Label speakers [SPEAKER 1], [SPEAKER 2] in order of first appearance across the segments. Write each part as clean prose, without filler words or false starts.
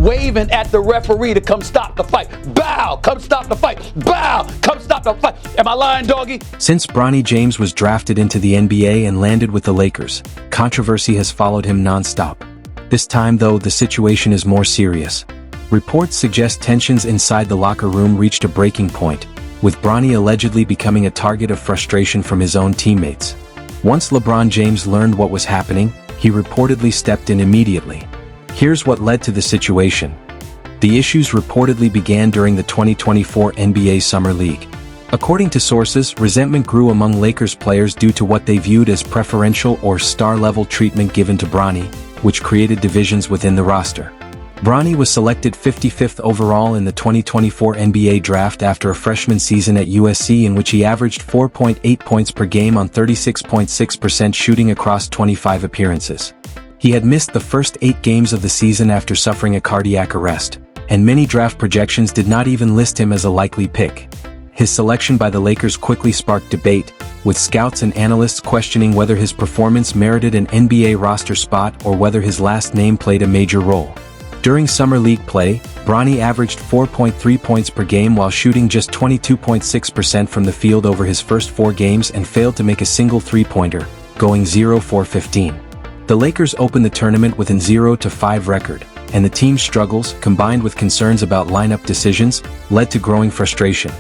[SPEAKER 1] waving at the referee to come stop the fight. Bow, come stop the fight. Bow, come stop the fight. Am I lying, doggy?
[SPEAKER 2] Since Bronny James was drafted into the NBA and landed with the Lakers, controversy has followed him non-stop. This time, though, the situation is more serious. Reports suggest tensions inside the locker room reached a breaking point, with Bronny allegedly becoming a target of frustration from his own teammates. Once LeBron James learned what was happening, he reportedly stepped in immediately. Here's what led to the situation. The issues reportedly began during the 2024 NBA Summer League. According to sources, resentment grew among Lakers players due to what they viewed as preferential or star-level treatment given to Bronny, which created divisions within the roster. Bronny was selected 55th overall in the 2024 NBA draft after a freshman season at USC in which he averaged 4.8 points per game on 36.6% shooting across 25 appearances. He had missed the first 8 games of the season after suffering a cardiac arrest, and many draft projections did not even list him as a likely pick. His selection by the Lakers quickly sparked debate, with scouts and analysts questioning whether his performance merited an NBA roster spot or whether his last name played a major role. During Summer League play, Bronny averaged 4.3 points per game while shooting just 22.6% from the field over his first 4 games and failed to make a single three-pointer, going 0-for-15. The Lakers opened the tournament with an 0-5 record, and the team's struggles, combined with concerns about lineup decisions, led to growing frustration.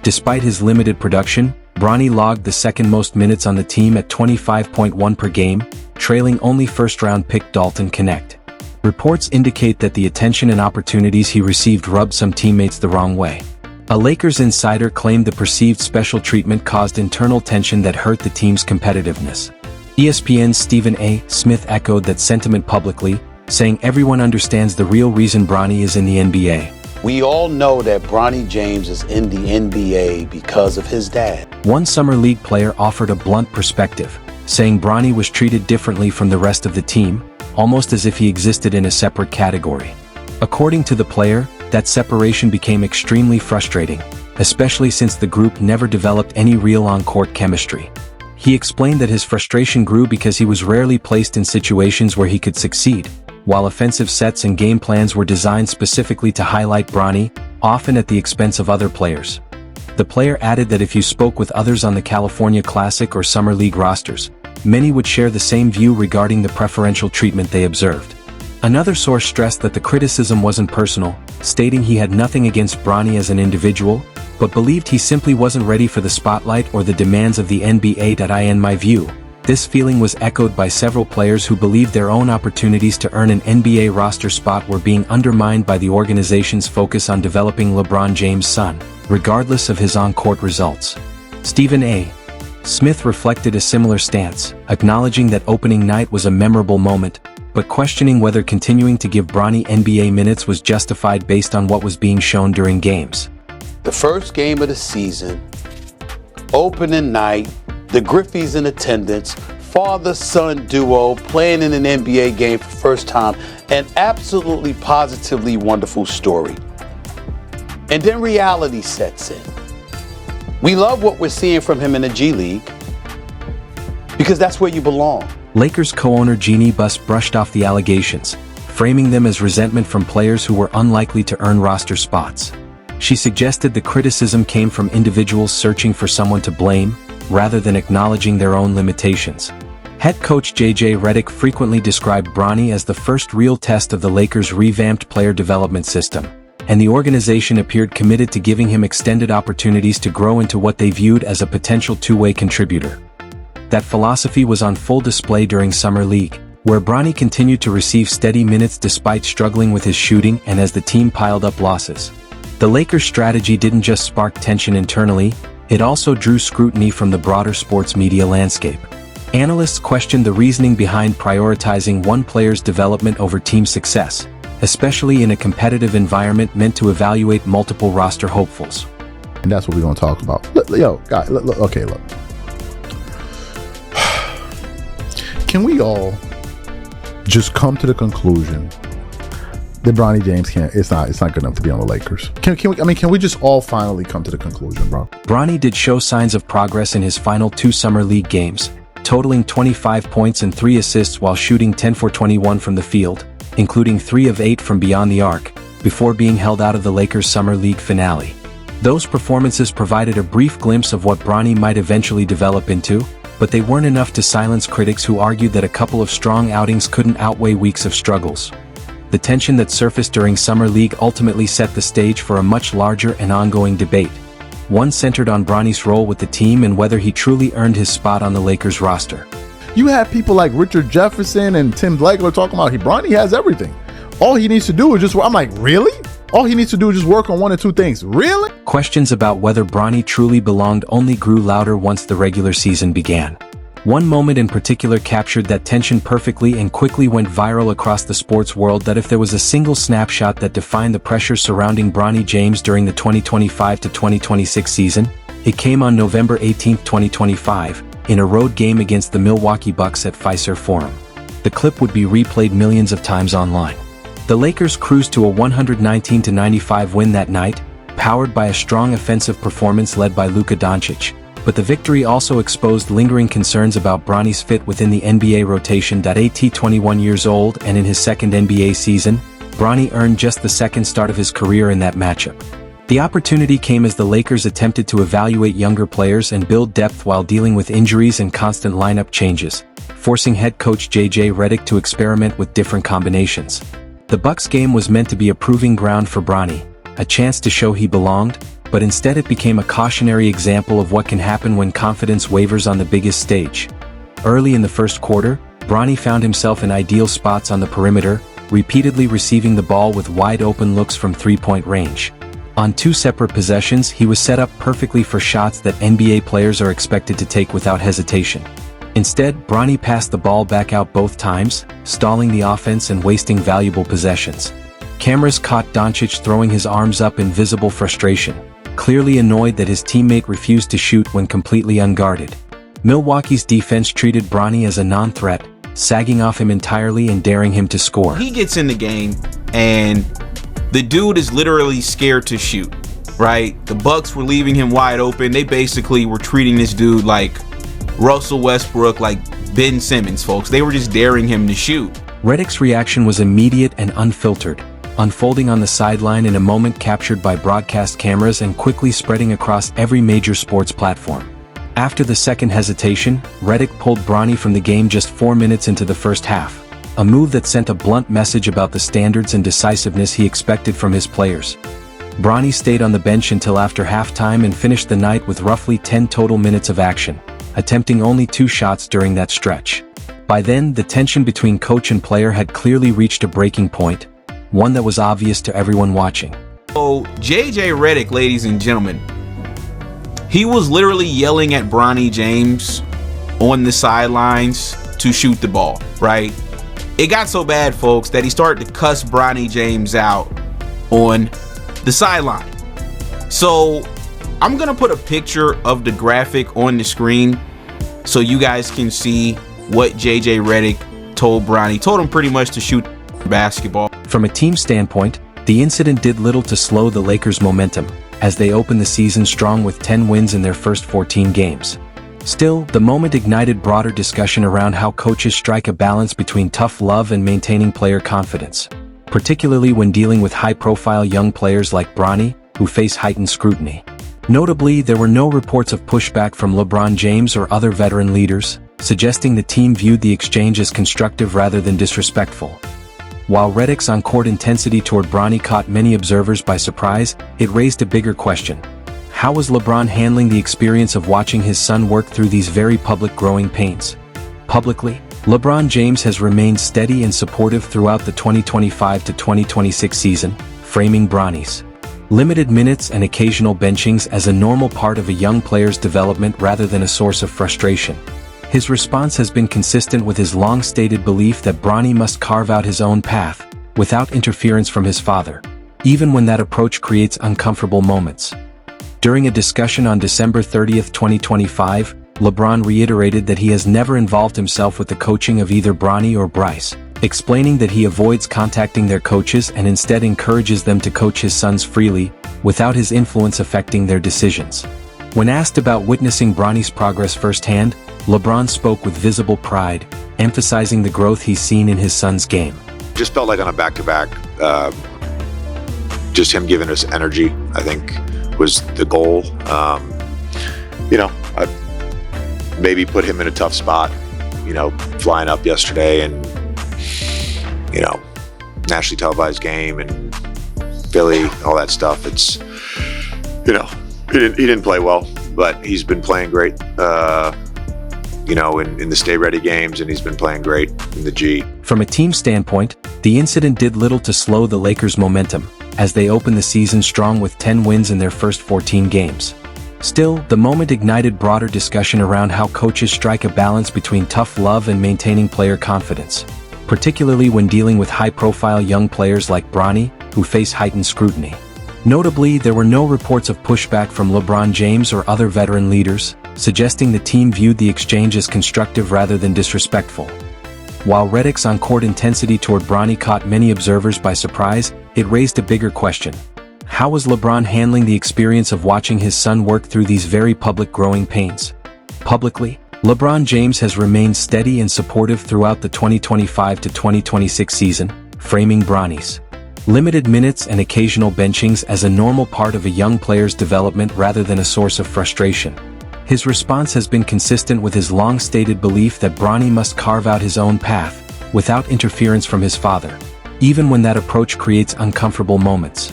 [SPEAKER 2] Despite his limited production, Bronny logged the second most minutes on the team at 25.1 per game, trailing only first-round pick Dalton Knecht. Reports indicate that the attention and opportunities he received rubbed some teammates the wrong way. A Lakers insider claimed the perceived special treatment caused internal tension that hurt the team's competitiveness. ESPN's Stephen A. Smith echoed that sentiment publicly, saying everyone understands the real reason Bronny is in the NBA.
[SPEAKER 1] We all know that Bronny James is in the NBA because of his dad.
[SPEAKER 2] One Summer League player offered a blunt perspective, saying Bronny was treated differently from the rest of the team, almost as if he existed in a separate category. According to the player, that separation became extremely frustrating, especially since the group never developed any real on-court chemistry. He explained that his frustration grew because he was rarely placed in situations where he could succeed, while offensive sets and game plans were designed specifically to highlight Bronny, often at the expense of other players. The player added that if you spoke with others on the California Classic or Summer League rosters, many would share the same view regarding the preferential treatment they observed. Another source stressed that the criticism wasn't personal, stating he had nothing against Bronny as an individual, but believed he simply wasn't ready for the spotlight or the demands of the NBA. In my view, this feeling was echoed by several players who believed their own opportunities to earn an NBA roster spot were being undermined by the organization's focus on developing LeBron James' son, regardless of his on-court results. Stephen A. Smith reflected a similar stance, acknowledging that opening night was a memorable moment, but questioning whether continuing to give Bronny NBA minutes was justified based on what was being shown during games.
[SPEAKER 1] The first game of the season, opening night, the Griffies in attendance, father-son duo playing in an NBA game for the first time, an absolutely positively wonderful story. And then reality sets in. We love what we're seeing from him in the G League because that's where you belong.
[SPEAKER 2] Lakers co-owner Jeannie Buss brushed off the allegations, framing them as resentment from players who were unlikely to earn roster spots. She suggested the criticism came from individuals searching for someone to blame, rather than acknowledging their own limitations. Head coach J.J. Redick frequently described Bronny as the first real test of the Lakers' revamped player development system, and the organization appeared committed to giving him extended opportunities to grow into what they viewed as a potential two-way contributor. That philosophy was on full display during Summer League, where Bronny continued to receive steady minutes despite struggling with his shooting and as the team piled up losses. The Lakers' strategy didn't just spark tension internally, it also drew scrutiny from the broader sports media landscape. Analysts questioned the reasoning behind prioritizing one player's development over team success, especially in a competitive environment meant to evaluate multiple roster hopefuls.
[SPEAKER 3] And that's what we're going to talk about. Yo, guys, look. Can we all just come to the conclusion that Bronny James it's not good enough to be on the Lakers? Can we just all finally come to the conclusion, bro?
[SPEAKER 2] Bronny did show signs of progress in his final 2 Summer League games, totaling 25 points and 3 assists while shooting 10 for 21 from the field, including 3 of 8 from beyond the arc, before being held out of the Lakers' Summer League finale. Those performances provided a brief glimpse of what Bronny might eventually develop into, but they weren't enough to silence critics who argued that a couple of strong outings couldn't outweigh weeks of struggles. The tension that surfaced during Summer League ultimately set the stage for a much larger and ongoing debate. One centered on Bronny's role with the team and whether he truly earned his spot on the Lakers roster.
[SPEAKER 3] You had people like Richard Jefferson and Tim Legler talking about Bronny has everything. All he needs to do is just work. I'm like, really? All he needs to do is just work on 1 or 2 things. Really?
[SPEAKER 2] Questions about whether Bronny truly belonged only grew louder once the regular season began. One moment in particular captured that tension perfectly and quickly went viral across the sports world that if there was a single snapshot that defined the pressure surrounding Bronny James during the 2025-2026 season, it came on November 18, 2025, in a road game against the Milwaukee Bucks at Fiserv Forum. The clip would be replayed millions of times online. The Lakers cruised to a 119-95 win that night, powered by a strong offensive performance led by Luka Doncic, but the victory also exposed lingering concerns about Bronny's fit within the NBA rotation. At 21 years old and in his second NBA season, Bronny earned just the second start of his career in that matchup. The opportunity came as the Lakers attempted to evaluate younger players and build depth while dealing with injuries and constant lineup changes, forcing head coach J.J. Redick to experiment with different combinations. The Bucks game was meant to be a proving ground for Bronny, a chance to show he belonged, but instead it became a cautionary example of what can happen when confidence wavers on the biggest stage. Early in the first quarter, Bronny found himself in ideal spots on the perimeter, repeatedly receiving the ball with wide-open looks from three-point range. On 2 separate possessions, he was set up perfectly for shots that NBA players are expected to take without hesitation. Instead, Bronny passed the ball back out both times, stalling the offense and wasting valuable possessions. Cameras caught Doncic throwing his arms up in visible frustration, clearly annoyed that his teammate refused to shoot when completely unguarded. Milwaukee's defense treated Bronny as a non-threat, sagging off him entirely and daring him to score.
[SPEAKER 4] He gets in the game, and the dude is literally scared to shoot, right? The Bucks were leaving him wide open. They basically were treating this dude like Russell Westbrook, like Ben Simmons, folks. They were just daring him to shoot.
[SPEAKER 2] Redick's reaction was immediate and unfiltered, unfolding on the sideline in a moment captured by broadcast cameras and quickly spreading across every major sports platform. After the second hesitation, Redick pulled Bronny from the game just 4 minutes into the first half, a move that sent a blunt message about the standards and decisiveness he expected from his players. Bronny stayed on the bench until after halftime and finished the night with roughly 10 total minutes of action, attempting only 2 shots during that stretch. By then, the tension between coach and player had clearly reached a breaking point, one that was obvious to everyone watching.
[SPEAKER 4] So, J.J. Redick, ladies and gentlemen, he was literally yelling at Bronny James on the sidelines to shoot the ball, right? It got so bad, folks, that he started to cuss Bronny James out on the sideline. So, I'm going to put a picture of the graphic on the screen so you guys can see what J.J. Redick told Bronny. Told him pretty much to shoot basketball.
[SPEAKER 2] From a team standpoint, the incident did little to slow the Lakers' momentum, as they opened the season strong with 10 wins in their first 14 games. Still, the moment ignited broader discussion around how coaches strike a balance between tough love and maintaining player confidence, particularly when dealing with high-profile young players like Bronny, who face heightened scrutiny. Notably, there were no reports of pushback from LeBron James or other veteran leaders, suggesting the team viewed the exchange as constructive rather than disrespectful. While Redick's on-court intensity toward Bronny caught many observers by surprise, it raised a bigger question. How was LeBron handling the experience of watching his son work through these very public growing pains? Publicly, LeBron James has remained steady and supportive throughout the 2025-2026 season, framing Bronny's limited minutes and occasional benchings as a normal part of a young player's development rather than a source of frustration. His response has been consistent with his long-stated belief that Bronny must carve out his own path, without interference from his father, even when that approach creates uncomfortable moments. During a discussion on December 30, 2025, LeBron reiterated that he has never involved himself with the coaching of either Bronny or Bryce, explaining that he avoids contacting their coaches and instead encourages them to coach his sons freely, without his influence affecting their decisions. When asked about witnessing Bronny's progress firsthand, LeBron spoke with visible pride, emphasizing the growth he's seen in his son's game.
[SPEAKER 5] just felt like on a back-to-back, just him giving us energy, I think, was the goal. I maybe put him in a tough spot, flying up yesterday and, nationally televised game and Philly, all that stuff. It's, he didn't play well, but he's been playing great, in the Stay Ready games, and he's been playing great in the G.
[SPEAKER 2] From a team standpoint, the incident did little to slow the Lakers' momentum, as they opened the season strong with 10 wins in their first 14 games. Still, the moment ignited broader discussion around how coaches strike a balance between tough love and maintaining player confidence, particularly when dealing with high-profile young players like Bronny, who face heightened scrutiny. Notably, there were no reports of pushback from LeBron James or other veteran leaders, suggesting the team viewed the exchange as constructive rather than disrespectful. While Redick's on-court intensity toward Bronny caught many observers by surprise, it raised a bigger question. How was LeBron handling the experience of watching his son work through these very public growing pains? Publicly, LeBron James has remained steady and supportive throughout the 2025 to 2026 season, framing Bronny's limited minutes and occasional benchings as a normal part of a young player's development rather than a source of frustration. His response has been consistent with his long-stated belief that Bronny must carve out his own path, without interference from his father, even when that approach creates uncomfortable moments.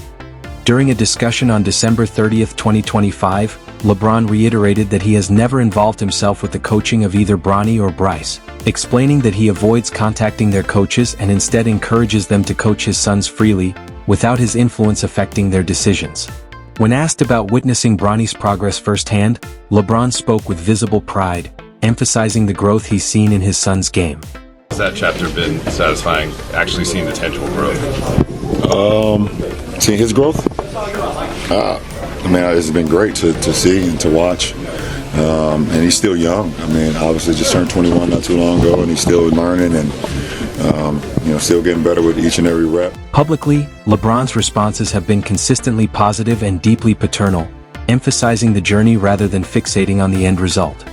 [SPEAKER 2] During a discussion on December 30, 2025, LeBron reiterated that he has never involved himself with the coaching of either Bronny or Bryce, explaining that he avoids contacting their coaches and instead encourages them to coach his sons freely, without his influence affecting their decisions. When asked about witnessing Bronny's progress firsthand, LeBron spoke with visible pride, emphasizing the growth he's seen in his son's game.
[SPEAKER 6] Has that chapter been satisfying, actually seeing the tangible growth?
[SPEAKER 7] Seeing his growth? It's been great to see and to watch. And he's still young. Obviously just turned 21 not too long ago, and he's still learning and, still getting better with each and every rep.
[SPEAKER 2] Publicly, LeBron's responses have been consistently positive and deeply paternal, emphasizing the journey rather than fixating on the end result.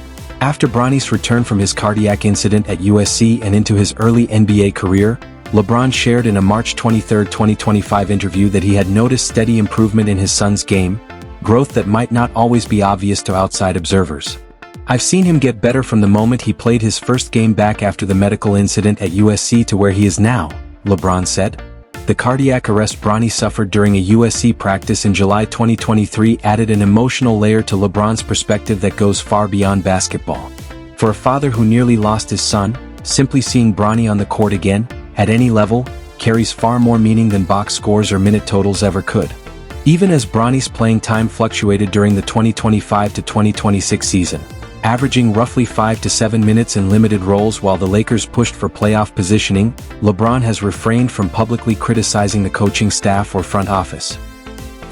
[SPEAKER 2] After Bronny's return from his cardiac incident at USC and into his early NBA career, LeBron shared in a March 23, 2025 interview that he had noticed steady improvement in his son's game, growth that might not always be obvious to outside observers. "I've seen him get better from the moment he played his first game back after the medical incident at USC to where he is now," LeBron said. The cardiac arrest Bronny suffered during a USC practice in July 2023 added an emotional layer to LeBron's perspective that goes far beyond basketball. For a father who nearly lost his son, simply seeing Bronny on the court again, at any level, carries far more meaning than box scores or minute totals ever could. Even as Bronny's playing time fluctuated during the 2025 to 2026 season, averaging roughly 5 to 7 minutes in limited roles while the Lakers pushed for playoff positioning, LeBron has refrained from publicly criticizing the coaching staff or front office.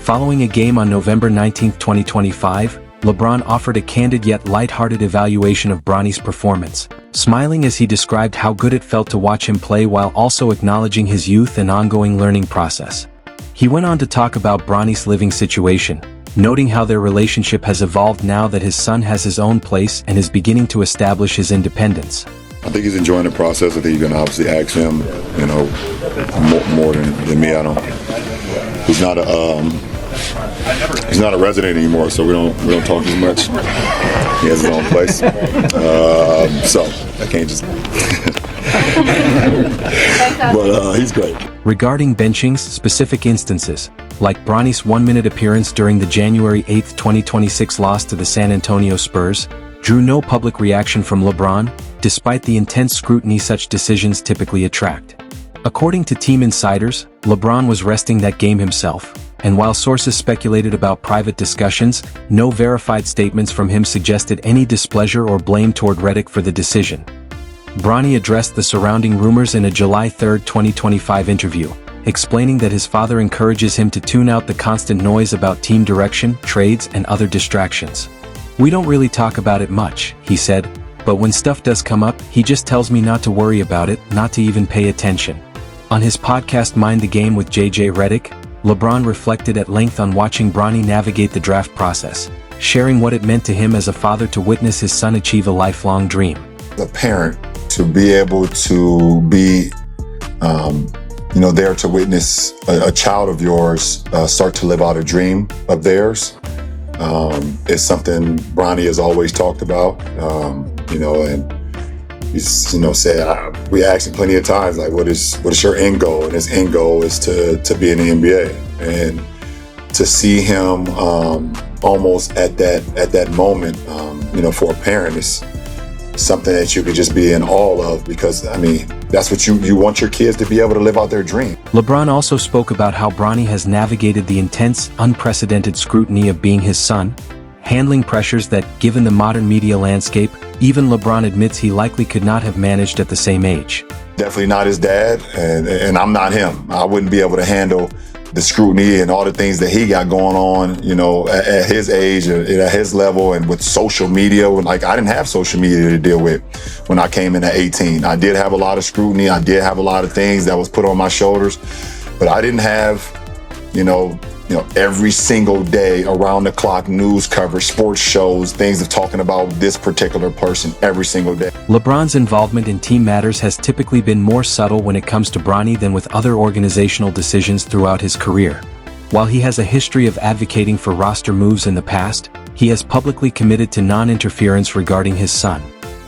[SPEAKER 2] Following a game on November 19, 2025, LeBron offered a candid yet lighthearted evaluation of Bronny's performance, smiling as he described how good it felt to watch him play while also acknowledging his youth and ongoing learning process. He went on to talk about Bronny's living situation, noting how their relationship has evolved now that his son has his own place and is beginning to establish his independence.
[SPEAKER 7] I think he's enjoying the process. I think you're going to obviously ask him, more than me. He's not a resident anymore, so we don't talk as much. He has his own place, so I can't just. But he's great.
[SPEAKER 2] Regarding benchings, specific instances, like Bronny's 1-minute appearance during the January 8, 2026 loss to the San Antonio Spurs, drew no public reaction from LeBron, despite the intense scrutiny such decisions typically attract. According to team insiders, LeBron was resting that game himself, and while sources speculated about private discussions, no verified statements from him suggested any displeasure or blame toward Redick for the decision. Bronny addressed the surrounding rumors in a July 3, 2025 interview, explaining that his father encourages him to tune out the constant noise about team direction, trades, and other distractions. "We don't really talk about it much," he said, "but when stuff does come up, he just tells me not to worry about it, not to even pay attention." On his podcast Mind the Game with JJ Redick, LeBron reflected at length on watching Bronny navigate the draft process, sharing what it meant to him as a father to witness his son achieve a lifelong dream.
[SPEAKER 7] A parent, to be able to be there to witness a child of yours start to live out a dream of theirs. It's something Bronny has always talked about, and he's, said, we asked him plenty of times, like, what is your end goal? And his end goal is to be in the NBA. And to see him almost at that moment, for a parent is something that you could just be in awe of, because, that's what you want your kids to be able to live out their dream.
[SPEAKER 2] LeBron also spoke about how Bronny has navigated the intense, unprecedented scrutiny of being his son, handling pressures that, given the modern media landscape, even LeBron admits he likely could not have managed at the same age.
[SPEAKER 7] Definitely not his dad, and I'm not him. I wouldn't be able to handle the scrutiny and all the things that he got going on, at his age, at his level, and with social media. I didn't have social media to deal with when I came in at 18. I did have a lot of scrutiny. I did have a lot of things that was put on my shoulders, but I didn't have, every single day around the clock news coverage, sports shows, things of talking about this particular person every single day.
[SPEAKER 2] LeBron's involvement in team matters has typically been more subtle when it comes to Bronny than with other organizational decisions throughout his career. While he has a history of advocating for roster moves in the past, he has publicly committed to non-interference regarding his son.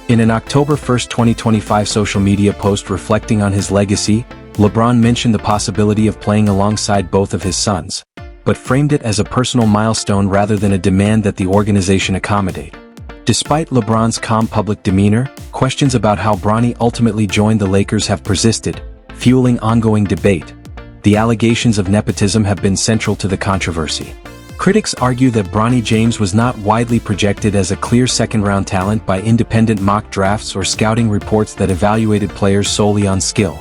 [SPEAKER 2] In an October 1, 2025 social media post reflecting on his legacy, LeBron mentioned the possibility of playing alongside both of his sons, but framed it as a personal milestone rather than a demand that the organization accommodate. Despite LeBron's calm public demeanor, questions about how Bronny ultimately joined the Lakers have persisted, fueling ongoing debate. The allegations of nepotism have been central to the controversy. Critics argue that Bronny James was not widely projected as a clear second-round talent by independent mock drafts or scouting reports that evaluated players solely on skill.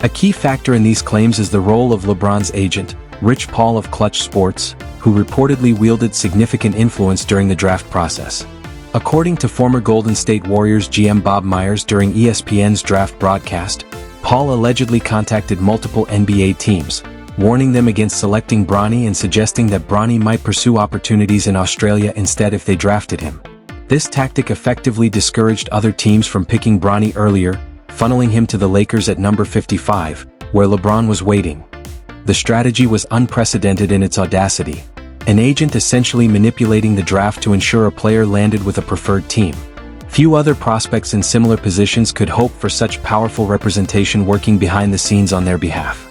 [SPEAKER 2] A key factor in these claims is the role of LeBron's agent, Rich Paul of Clutch Sports, who reportedly wielded significant influence during the draft process. According to former Golden State Warriors GM Bob Myers during ESPN's draft broadcast, Paul allegedly contacted multiple NBA teams, warning them against selecting Bronny and suggesting that Bronny might pursue opportunities in Australia instead if they drafted him. This tactic effectively discouraged other teams from picking Bronny earlier, funneling him to the Lakers at number 55, where LeBron was waiting. The strategy was unprecedented in its audacity, an agent essentially manipulating the draft to ensure a player landed with a preferred team. Few other prospects in similar positions could hope for such powerful representation working behind the scenes on their behalf.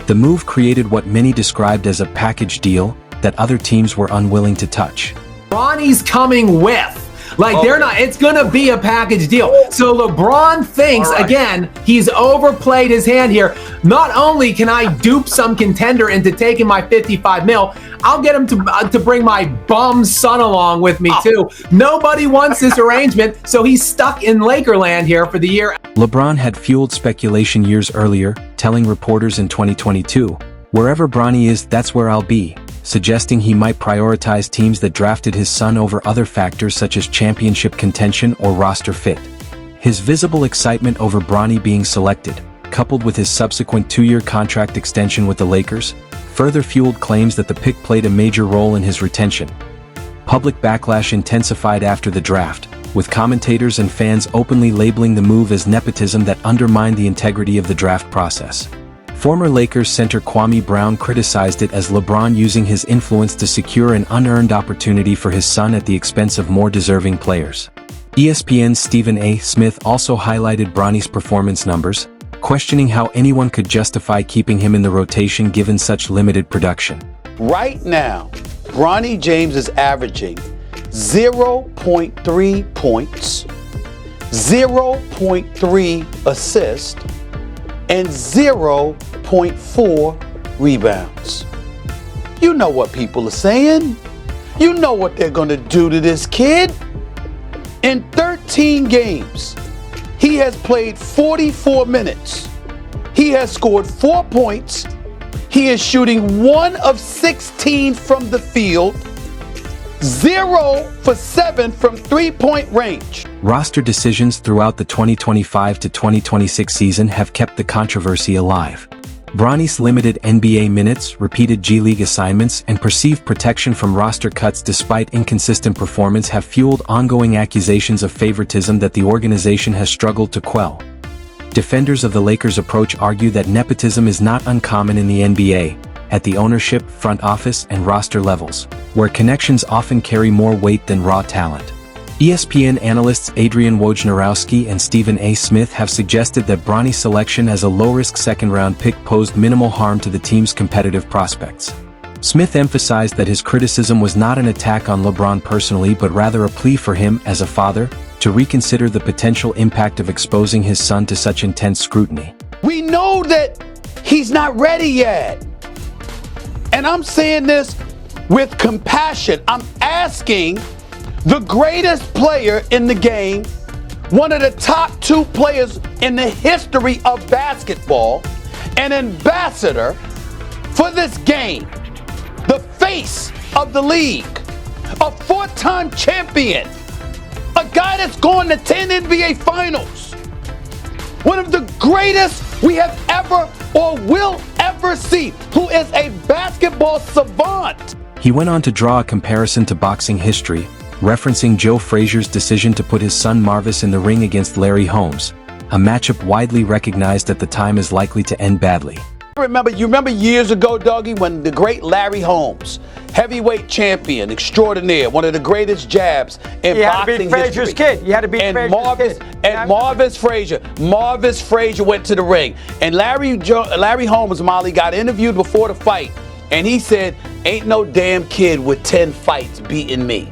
[SPEAKER 2] The move created what many described as a package deal that other teams were unwilling to touch.
[SPEAKER 8] Bronny's coming with. They're not, it's gonna be a package deal. So LeBron thinks, again, he's overplayed his hand here. Not only can I dupe some contender into taking my 55 mil, I'll get him to bring my bum son along with me too. Nobody wants this arrangement, so he's stuck in Lakerland here for the year.
[SPEAKER 2] LeBron had fueled speculation years earlier, telling reporters in 2022, "Wherever Bronny is, that's where I'll be," suggesting he might prioritize teams that drafted his son over other factors such as championship contention or roster fit. His visible excitement over Bronny being selected, coupled with his subsequent 2-year contract extension with the Lakers, further fueled claims that the pick played a major role in his retention. Public backlash intensified after the draft, with commentators and fans openly labeling the move as nepotism that undermined the integrity of the draft process. Former Lakers center Kwame Brown criticized it as LeBron using his influence to secure an unearned opportunity for his son at the expense of more deserving players. ESPN's Stephen A. Smith also highlighted Bronny's performance numbers, questioning how anyone could justify keeping him in the rotation given such limited production.
[SPEAKER 1] Right now, Bronny James is averaging 0.3 points, 0.3 assists, and 0.4 rebounds. You know what people are saying. You know what they're going to do to this kid. In 13 games, he has played 44 minutes. He has scored 4 points. He is shooting 1 of 16 from the field, 0 for 7 from three-point range.
[SPEAKER 2] Roster decisions throughout the 2025 to 2026 season have kept the controversy alive. Bronny's limited NBA minutes, repeated G League assignments, and perceived protection from roster cuts despite inconsistent performance have fueled ongoing accusations of favoritism that the organization has struggled to quell. Defenders of the Lakers' approach argue that nepotism is not uncommon in the NBA, at the ownership, front office, and roster levels, where connections often carry more weight than raw talent. ESPN analysts Adrian Wojnarowski and Stephen A. Smith have suggested that Bronny's selection as a low-risk second-round pick posed minimal harm to the team's competitive prospects. Smith emphasized that his criticism was not an attack on LeBron personally but rather a plea for him, as a father, to reconsider the potential impact of exposing his son to such intense scrutiny.
[SPEAKER 1] We know that he's not ready yet. And I'm saying this with compassion. I'm asking the greatest player in the game, one of the top 2 players in the history of basketball, an ambassador for this game, the face of the league, a 4-time champion, a guy that's gone to 10 NBA finals, one of the greatest we have ever or will ever see, who is a basketball savant.
[SPEAKER 2] He went on to draw a comparison to boxing history, referencing Joe Frazier's decision to put his son Marvis in the ring against Larry Holmes, a matchup widely recognized at the time as likely to end badly.
[SPEAKER 1] You remember years ago, Dougie, when the great Larry Holmes, heavyweight champion extraordinaire, one of the greatest jabs in boxing history.
[SPEAKER 9] You had to beat Frazier's kid.
[SPEAKER 1] And Marvis Frazier went to the ring. And Larry Holmes, Molly, got interviewed before the fight. And he said, ain't no damn kid with 10 fights beating me.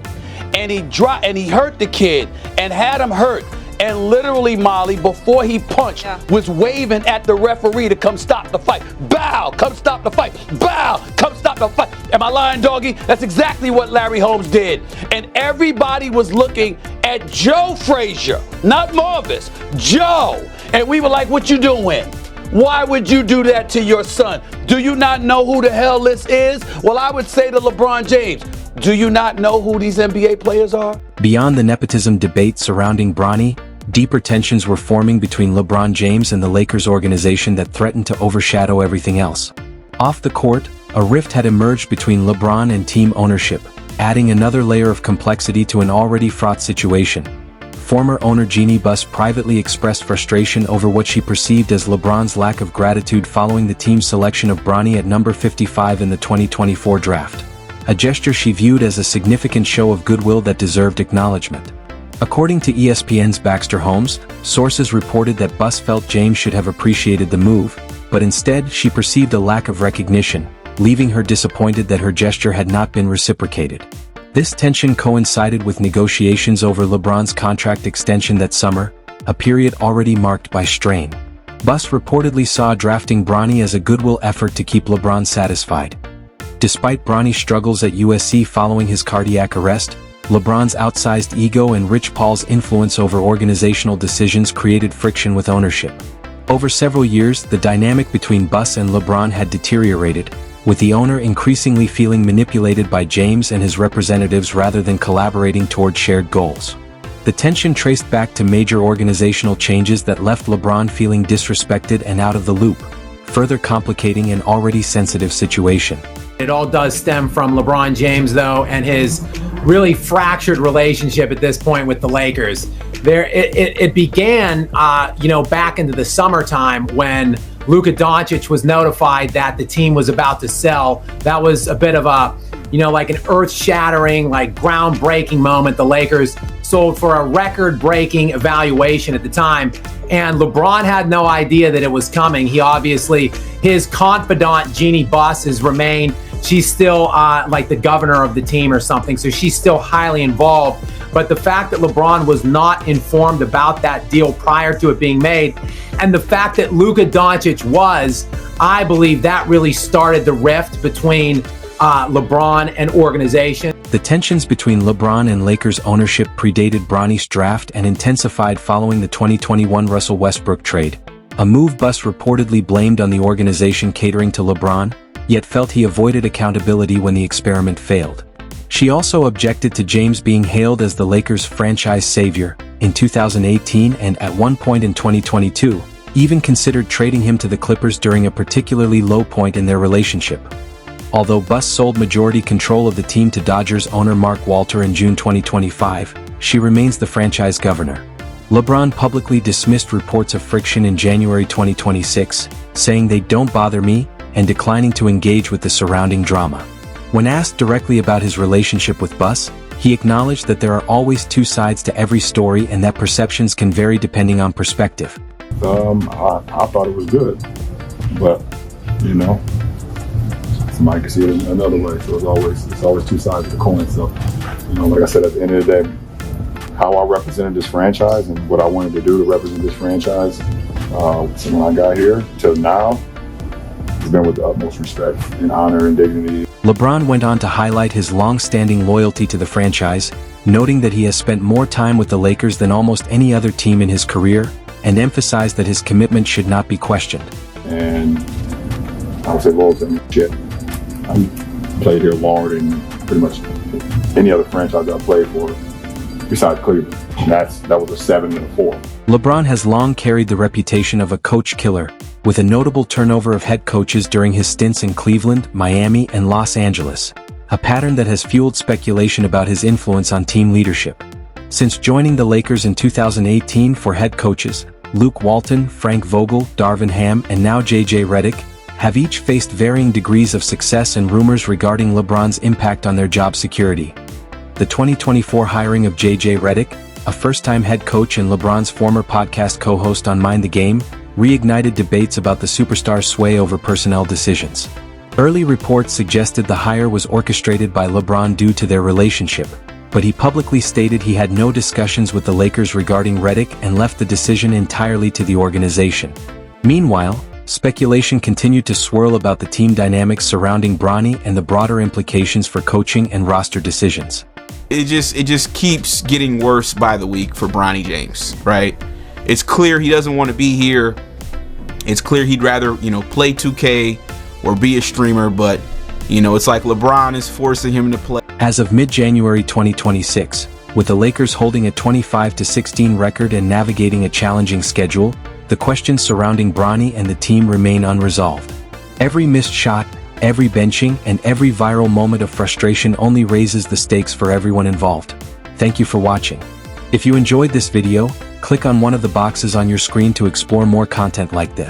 [SPEAKER 1] And he hurt the kid and had him hurt. And literally, Molly, before he punched, was waving at the referee to come stop the fight. Bow, come stop the fight. Bow, come stop the fight. Am I lying, doggy? That's exactly what Larry Holmes did. And everybody was looking at Joe Frazier, not Marvis, Joe. And we were like, what you doing? Why would you do that to your son? Do you not know who the hell this is? Well, I would say to LeBron James, do you not know who these NBA players are?
[SPEAKER 2] Beyond the nepotism debate surrounding Bronny, deeper tensions were forming between LeBron James and the Lakers organization that threatened to overshadow everything else. Off the court, a rift had emerged between LeBron and team ownership, adding another layer of complexity to an already fraught situation. Former owner Jeannie Buss privately expressed frustration over what she perceived as LeBron's lack of gratitude following the team's selection of Bronny at number 55 in the 2024 draft, a gesture she viewed as a significant show of goodwill that deserved acknowledgement. According to ESPN's Baxter Holmes, sources reported that Buss felt James should have appreciated the move, but instead she perceived a lack of recognition, leaving her disappointed that her gesture had not been reciprocated. This tension coincided with negotiations over LeBron's contract extension that summer, a period already marked by strain. Buss reportedly saw drafting Bronny as a goodwill effort to keep LeBron satisfied. Despite Bronny's struggles at USC following his cardiac arrest, LeBron's outsized ego and Rich Paul's influence over organizational decisions created friction with ownership. Over several years, the dynamic between Buss and LeBron had deteriorated, with the owner increasingly feeling manipulated by James and his representatives rather than collaborating toward shared goals. The tension traced back to major organizational changes that left LeBron feeling disrespected and out of the loop, further complicating an already sensitive situation.
[SPEAKER 8] It all does stem from LeBron James, though, and his really fractured relationship at this point with the Lakers. It began, back into the summertime when Luka Doncic was notified that the team was about to sell. That was a bit of a, like an earth-shattering, like groundbreaking moment. The Lakers sold for a record-breaking evaluation at the time, and LeBron had no idea that it was coming. His confidant, Jeannie Buss, has remained. She's still like the governor of the team or something, so she's still highly involved. But the fact that LeBron was not informed about that deal prior to it being made, and the fact that Luka Doncic was, I believe that really started the rift between LeBron and organization.
[SPEAKER 2] The tensions between LeBron and Lakers ownership predated Bronny's draft and intensified following the 2021 Russell Westbrook trade, a move Buss reportedly blamed on the organization catering to LeBron, yet felt he avoided accountability when the experiment failed. She also objected to James being hailed as the Lakers' franchise savior in 2018 and at one point in 2022, even considered trading him to the Clippers during a particularly low point in their relationship. Although Buss sold majority control of the team to Dodgers owner Mark Walter in June 2025, she remains the franchise governor. LeBron publicly dismissed reports of friction in January 2026, saying they don't bother me, and declining to engage with the surrounding drama. When asked directly about his relationship with Buss, he acknowledged that there are always two sides to every story and that perceptions can vary depending on perspective.
[SPEAKER 10] I thought it was good, but somebody can see it another way. So it's always two sides of the coin. So like I said, at the end of the day, how I represented this franchise and what I wanted to do to represent this franchise, so when I got here till now, it's been with the utmost respect and honor and dignity.
[SPEAKER 2] LeBron went on to highlight his long-standing loyalty to the franchise, noting that he has spent more time with the Lakers than almost any other team in his career, and emphasized that his commitment should not be questioned.
[SPEAKER 10] And I would say loyalty, I played here longer than pretty much any other franchise I played for besides Cleveland. And that was a 7 and a 4.
[SPEAKER 2] LeBron has long carried the reputation of a coach killer, with a notable turnover of head coaches during his stints in Cleveland, Miami, and Los Angeles, a pattern that has fueled speculation about his influence on team leadership. Since joining the Lakers in 2018 for head coaches, Luke Walton, Frank Vogel, Darvin Ham, and now J.J. Redick, have each faced varying degrees of success and rumors regarding LeBron's impact on their job security. The 2024 hiring of J.J. Redick, a first-time head coach and LeBron's former podcast co-host on Mind the Game, reignited debates about the superstar's sway over personnel decisions. Early reports suggested the hire was orchestrated by LeBron due to their relationship, but he publicly stated he had no discussions with the Lakers regarding Redick and left the decision entirely to the organization. Meanwhile, speculation continued to swirl about the team dynamics surrounding Bronny and the broader implications for coaching and roster decisions.
[SPEAKER 4] It just keeps getting worse by the week for Bronny James, right? It's clear he doesn't want to be here. It's clear he'd rather, play 2K or be a streamer, but, it's like LeBron is forcing him to play.
[SPEAKER 2] As of mid-January 2026, with the Lakers holding a 25-16 record and navigating a challenging schedule, the questions surrounding Bronny and the team remain unresolved. Every missed shot, every benching, and every viral moment of frustration only raises the stakes for everyone involved. Thank you for watching. If you enjoyed this video, click on one of the boxes on your screen to explore more content like this.